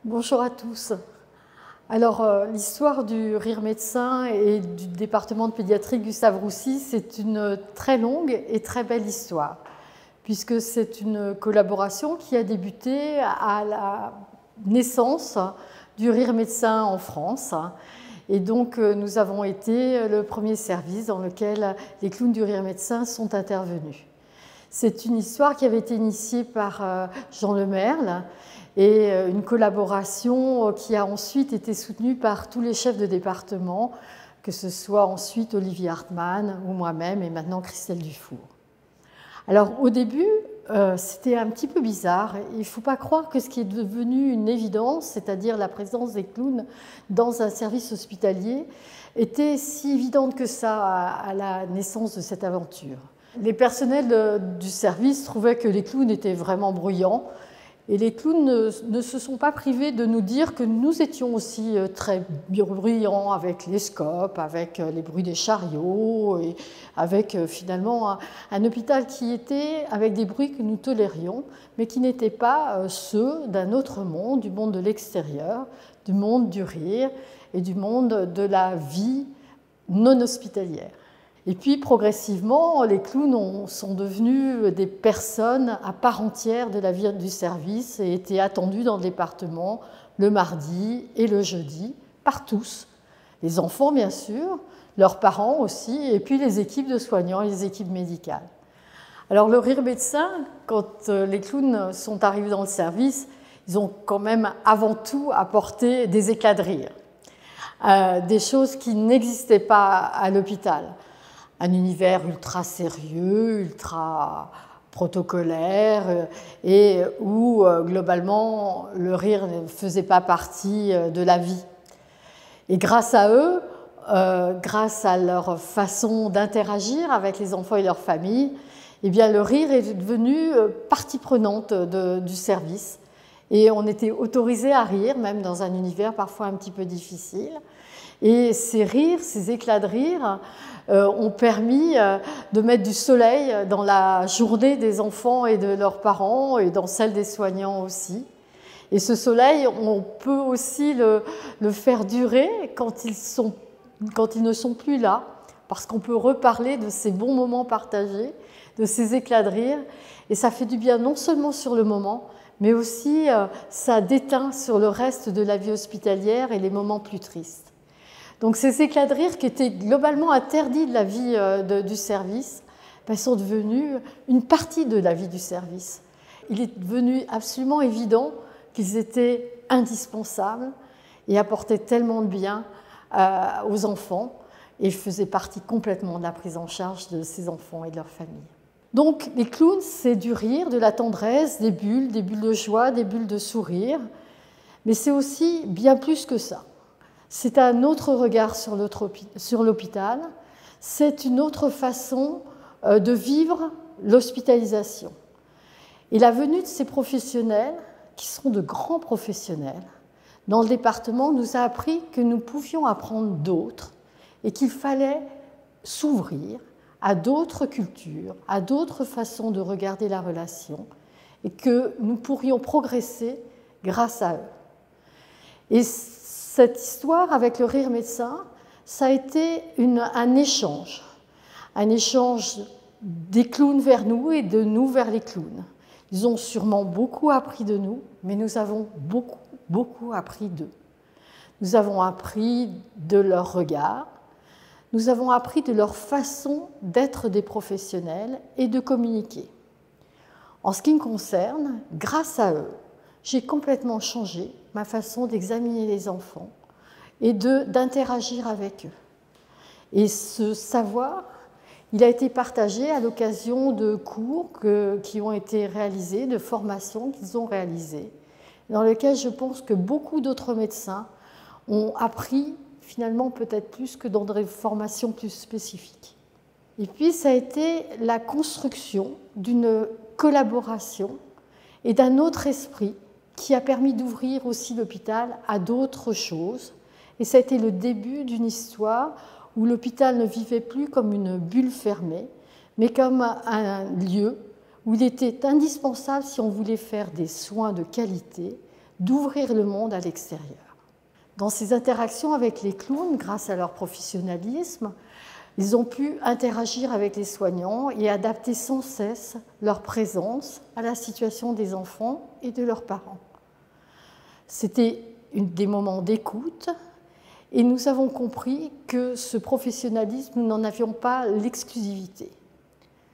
Bonjour à tous. Alors, l'histoire du Rire médecin et du département de pédiatrie Gustave Roussy, c'est une très longue et très belle histoire, puisque c'est une collaboration qui a débuté à la naissance du Rire médecin en France. Et donc, nous avons été le premier service dans lequel les clowns du Rire médecin sont intervenus. C'est une histoire qui avait été initiée par Jean Lemerle et une collaboration qui a ensuite été soutenue par tous les chefs de département, que ce soit ensuite Olivier Hartmann ou moi-même et maintenant Christelle Dufour. Alors au début, c'était un petit peu bizarre. Il ne faut pas croire que ce qui est devenu une évidence, c'est-à-dire la présence des clowns dans un service hospitalier, était si évidente que ça à la naissance de cette aventure. Les personnels du service trouvaient que les clowns étaient vraiment bruyants et les clowns ne se sont pas privés de nous dire que nous étions aussi très bruyants avec les scopes, avec les bruits des chariots et avec finalement un hôpital qui était avec des bruits que nous tolérions mais qui n'étaient pas ceux d'un autre monde, du monde de l'extérieur, du monde du rire et du monde de la vie non hospitalière. Et puis, progressivement, les clowns sont devenus des personnes à part entière de la vie du service et étaient attendus dans le département le mardi et le jeudi, par tous. Les enfants, bien sûr, leurs parents aussi, et puis les équipes de soignants et les équipes médicales. Alors, le Rire médecin, quand les clowns sont arrivés dans le service, ils ont quand même avant tout apporté des éclats de rire, des choses qui n'existaient pas à l'hôpital. Un univers ultra sérieux, ultra protocolaire et où globalement le rire ne faisait pas partie de la vie. Et grâce à eux, grâce à leur façon d'interagir avec les enfants et leurs familles, eh bien, le rire est devenu partie prenante du service. Et on était autorisé à rire, même dans un univers parfois un petit peu difficile. Et ces rires, ces éclats de rire ont permis de mettre du soleil dans la journée des enfants et de leurs parents et dans celle des soignants aussi. Et ce soleil, on peut aussi le faire durer quand ils ne sont plus là, parce qu'on peut reparler de ces bons moments partagés, de ces éclats de rire. Et ça fait du bien non seulement sur le moment, mais aussi ça déteint sur le reste de la vie hospitalière et les moments plus tristes. Donc ces éclats de rire qui étaient globalement interdits de la vie du service sont devenus une partie de la vie du service. Il est devenu absolument évident qu'ils étaient indispensables et apportaient tellement de bien aux enfants et faisaient partie complètement de la prise en charge de ces enfants et de leurs familles. Donc les clowns, c'est du rire, de la tendresse, des bulles de joie, des bulles de sourire, mais c'est aussi bien plus que ça. C'est un autre regard sur l'hôpital, c'est une autre façon de vivre l'hospitalisation. Et la venue de ces professionnels, qui sont de grands professionnels, dans le département, nous a appris que nous pouvions apprendre d'autres et qu'il fallait s'ouvrir à d'autres cultures, à d'autres façons de regarder la relation et que nous pourrions progresser grâce à eux. Et cette histoire avec le Rire médecin, ça a été un échange des clowns vers nous et de nous vers les clowns. Ils ont sûrement beaucoup appris de nous, mais nous avons beaucoup appris d'eux. Nous avons appris de leur regard, nous avons appris de leur façon d'être des professionnels et de communiquer. En ce qui me concerne, grâce à eux, j'ai complètement changé ma façon d'examiner les enfants et d'interagir avec eux. Et ce savoir, il a été partagé à l'occasion de cours qui ont été réalisés, de formations qu'ils ont réalisées, dans lesquelles je pense que beaucoup d'autres médecins ont appris finalement peut-être plus que dans des formations plus spécifiques. Et puis ça a été la construction d'une collaboration et d'un autre esprit qui a permis d'ouvrir aussi l'hôpital à d'autres choses. Et ça a été le début d'une histoire où l'hôpital ne vivait plus comme une bulle fermée, mais comme un lieu où il était indispensable, si on voulait faire des soins de qualité, d'ouvrir le monde à l'extérieur. Dans ces interactions avec les clowns, grâce à leur professionnalisme, ils ont pu interagir avec les soignants et adapter sans cesse leur présence à la situation des enfants et de leurs parents. C'était des moments d'écoute et nous avons compris que ce professionnalisme, nous n'en avions pas l'exclusivité.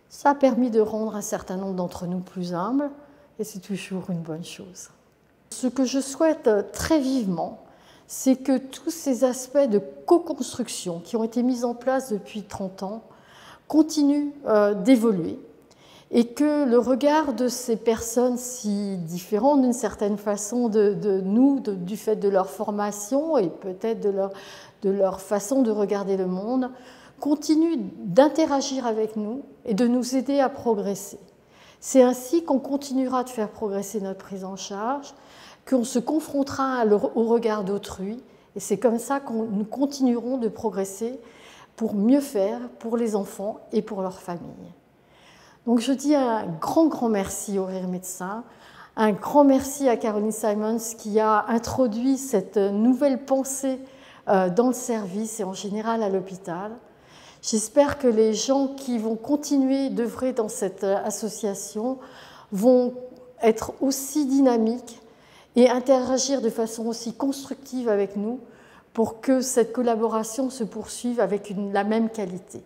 Ça a permis de rendre un certain nombre d'entre nous plus humbles et c'est toujours une bonne chose. Ce que je souhaite très vivement, c'est que tous ces aspects de co-construction qui ont été mis en place depuis 30 ans continuent d'évoluer et que le regard de ces personnes si différentes d'une certaine façon de nous, du fait de leur formation et peut-être de leur façon de regarder le monde, continue d'interagir avec nous et de nous aider à progresser. C'est ainsi qu'on continuera de faire progresser notre prise en charge, qu'on se confrontera au regard d'autrui, et c'est comme ça que nous continuerons de progresser pour mieux faire pour les enfants et pour leurs familles. Donc je dis un grand merci au Rire Médecin, un grand merci à Caroline Simons qui a introduit cette nouvelle pensée dans le service et en général à l'hôpital. J'espère que les gens qui vont continuer d'œuvrer dans cette association vont être aussi dynamiques et interagir de façon aussi constructive avec nous pour que cette collaboration se poursuive avec la même qualité.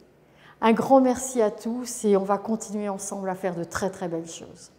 Un grand merci à tous et on va continuer ensemble à faire de très belles choses.